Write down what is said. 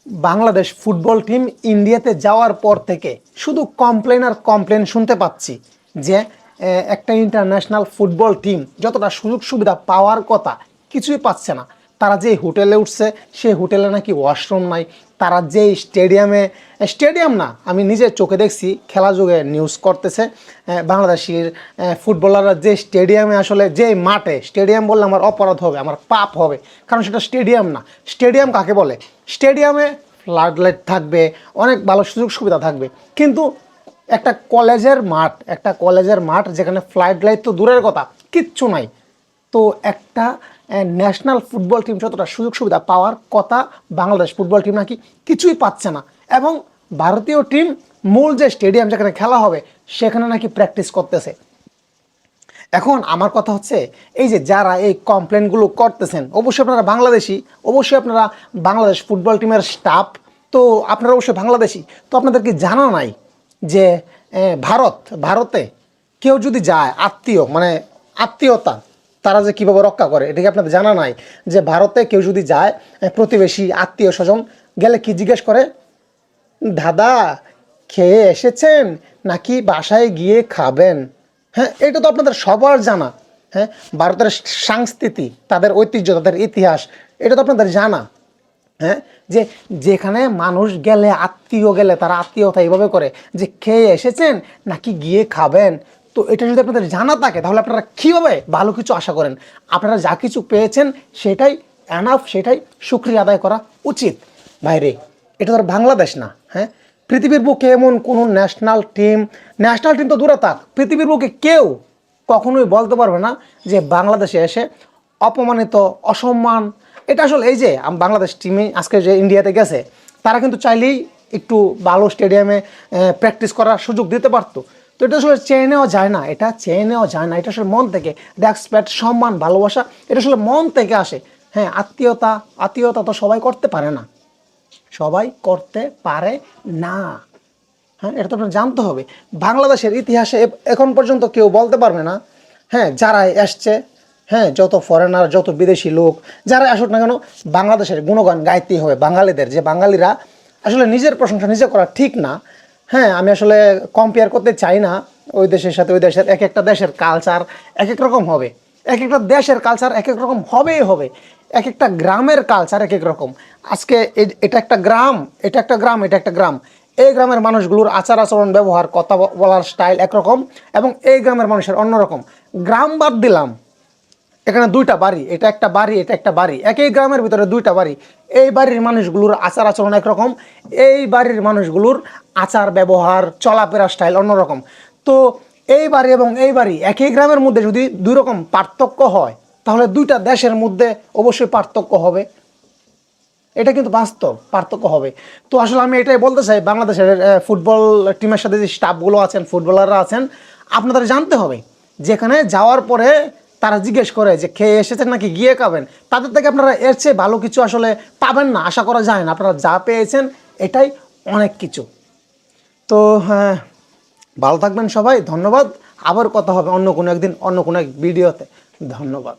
Bangladesh football team ইন্ডিয়াতে যাওয়ার পর থেকে শুধু কমপ্লেন আর কমপ্লেন শুনতে পাচ্ছি যে একটা ইন্টারন্যাশনাল ফুটবল টিম যতটা সুযোগ সুবিধা পাওয়ার কথা কিছুই পাচ্ছে না। তারা যে হোটেলে উঠছে সেই হোটেলে নাকি ওয়াশরুম নাই। তারা যেই স্টেডিয়াম না, আমি নিজে চোখে দেখছি, খেলা যুগে নিউজ করতেছে বাংলাদেশের ফুটবলাররা যে স্টেডিয়ামে আসলে যে মাঠে, স্টেডিয়াম বললে আমার অপরাধ হবে, আমার পাপ হবে, কারণ সেটা স্টেডিয়াম না। স্টেডিয়াম কাকে বলে? স্টেডিয়ামে ফ্লাড লাইট থাকবে, অনেক ভালো সুযোগ সুবিধা থাকবে, কিন্তু একটা কলেজের মাঠ যেখানে ফ্লাড লাইট তো দূরের কথা, কিচ্ছু নাই। তো একটা ন্যাশনাল ফুটবল টিম যতটা সুযোগ সুবিধা পাওয়ার কথা, বাংলাদেশ ফুটবল টিম নাকি কিছুই পাচ্ছে না। এবং ভারতীয় টিম মূল যে স্টেডিয়াম যেখানে খেলা হবে সেখানে নাকি প্র্যাকটিস করতেছে। এখন আমার কথা হচ্ছে, এই যে যারা এই কমপ্লেনগুলো করতেছেন, অবশ্যই আপনারা বাংলাদেশি, অবশ্যই আপনারা বাংলাদেশ ফুটবল টিমের স্টাফ, তো আপনারা অবশ্যই বাংলাদেশি, তো আপনাদেরকে জানা নাই যে ভারতে কেউ যদি যায়, আত্মীয়তা তারা যে কীভাবে রক্ষা করে, এটা কি আপনাদের জানা নাই? যে ভারতে কেউ যদি যায়, প্রতিবেশী আত্মীয় স্বজন গেলে কি জিজ্ঞেস করে? দাদা খেয়ে এসেছেন নাকি বাসায় গিয়ে খাবেন? হ্যাঁ, এটা তো আপনাদের সবার জানা। হ্যাঁ, ভারতের সংস্কৃতি, তাদের ঐতিহ্য, তাদের ইতিহাস, এটা তো আপনাদের জানা। হ্যাঁ, যে যেখানে মানুষ গেলে, আত্মীয় গেলে, তারা আত্মীয়তা এইভাবে করে যে খেয়ে এসেছেন নাকি গিয়ে খাবেন। তো এটা যদি আপনাদের জানা থাকে তাহলে আপনারা কীভাবে ভালো কিছু আশা করেন? আপনারা যা কিছু পেয়েছেন সেটাই এনাফ, সেটাই শুকরিয়া আদায় করা উচিত। বাইরে এটা তো আর বাংলাদেশ না। হ্যাঁ, পৃথিবীর বুকে এমন কোনো ন্যাশনাল টিম তো দূরে থাক, পৃথিবীর বুকে কেউ কখনোই বলতে পারবে না যে বাংলাদেশে এসে অপমানিত, অসম্মান। এটা আসলে এই যে বাংলাদেশ টিমে আজকে যে ইন্ডিয়াতে গেছে, তারা কিন্তু চাইলেই একটু ভালো স্টেডিয়ামে প্র্যাকটিস করার সুযোগ দিতে পারতো। তো এটা আসলে চেয়ে নেওয়া যায় না, এটা আসলে মন থেকে রেসপেক্ট, সম্মান, ভালোবাসা, এটা আসলে মন থেকে আসে। হ্যাঁ, আত্মীয়তা তো সবাই করতে পারে না, সবাই করতে পারে না। হ্যাঁ, এটা তো আপনার জানতে হবে। বাংলাদেশের ইতিহাসে এখন পর্যন্ত কেউ বলতে পারবে না, হ্যাঁ, যারা এসছে, হ্যাঁ, যত ফরেনার, যত বিদেশি লোক যারা আসুক না কেন, বাংলাদেশের গুণগান গাইতেই হবে বাঙালিদের। যে বাঙালিরা আসলে নিজের প্রশংসা নিজে করা ঠিক না। হ্যাঁ, আমি আসলে কম্পেয়ার করতে চাই না ওই দেশের সাথে। ওই দেশের এক একটা দেশের কালচার এক এক রকম হবে, এক একটা দেশের কালচার এক এক রকম হবে, এক একটা গ্রামের কালচার এক এক রকম। আজকে এটা একটা গ্রাম, এটা একটা গ্রাম, এই গ্রামের মানুষগুলোর আচার আচরণ, ব্যবহার, কথা বলার স্টাইল একরকম, এবং এই গ্রামের মানুষের অন্যরকম। গ্রাম বাদ দিলাম, এখানে দুইটা বাড়ি, এটা একটা বাড়ি, একই গ্রামের ভিতরে দুইটা বাড়ি, এই বাড়ির মানুষগুলোর আচার আচরণ একরকম, এই বাড়ির মানুষগুলোর আচার ব্যবহার, চলাফেরা স্টাইল অন্যরকম। তো এই বাড়ি এবং এই বাড়ি একই গ্রামের মধ্যে যদি দুই রকম পার্থক্য হয়, তাহলে দুইটা দেশের মধ্যে অবশ্যই পার্থক্য হবে। এটা কিন্তু বাস্তব, পার্থক্য হবে। তো আসলে আমি এটাই বলতে চাই, বাংলাদেশের ফুটবল টিমের সাথে যে স্টাফগুলো আছেন, ফুটবলাররা আছেন, আপনাদের জানতে হবে, যেখানে যাওয়ার পরে তারা জিজ্ঞেস করে যে খেয়ে এসেছেন নাকি গিয়ে খাবেন, তাদের থেকে আপনারা এর চেয়ে ভালো কিছু আসলে পাবেন না, আশা করা যায় না। আপনারা যা পেয়েছেন এটাই অনেক কিছু। তো হ্যাঁ, ভালো থাকবেন সবাই, ধন্যবাদ। আবার কথা হবে অন্য কোনো একদিন, অন্য কোনো এক ভিডিওতে। ধন্যবাদ।